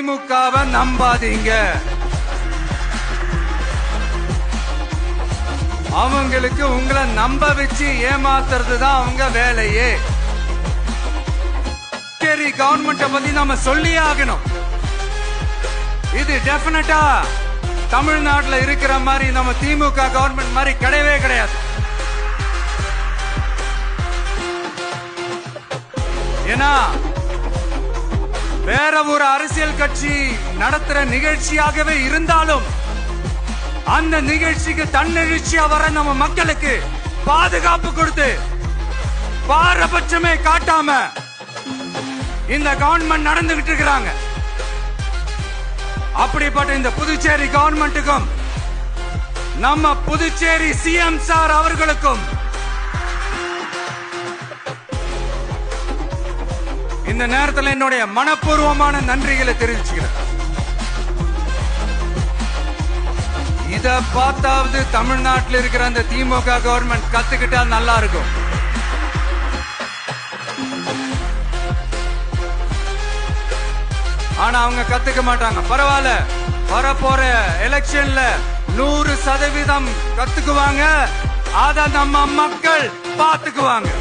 திமுகவை நம்பாதீங்க. அவங்களுக்கு உங்களை நம்ப வச்சு ஏமாத்துறது தான் அவங்க வேலையே. சரி, கவர்மெண்ட பத்தி நாம சொல்லியே ஆகணும். இது டெபினட்டா தமிழ்நாட்டுல இருக்கிற மாதிரி நம்ம திமுக கவர்மெண்ட் மாதிரி கிடையவே கிடையாது. ஏன்னா வேற ஒரு அரசியல் கட்சி நடத்துற நிகழ்ச்சியாகவே இருந்தாலும் அந்த நிகழ்ச்சிக்கு தன்னெழுச்சியா வர நம்ம மக்களுக்கு பாதுகாப்பு கொடுத்து பாரபட்சமே காட்டாம இந்த கவர்மெண்ட் நடந்துகிட்டு இருக்கிறாங்க. அப்படிப்பட்ட இந்த புதுச்சேரி கவர்மெண்ட்டுக்கும் நம்ம புதுச்சேரி சிஎம் சார் அவர்களுக்கும் இந்த நேரத்தில் என்னுடைய மனப்பூர்வமான நன்றிகளை தெரிவிச்சுக்கிறேன். இத பார்த்தாவது தமிழ்நாட்டில் இருக்கிற அந்த திமுக கவர்மெண்ட் கத்துக்கிட்டா நல்லா இருக்கும். ஆனா அவங்க கத்துக்க மாட்டாங்க. பரவாயில்ல, வரப்போற எலெக்ஷன்ல 100% கத்துக்குவாங்க. அத நம்ம மக்கள் பாத்துக்குவாங்க.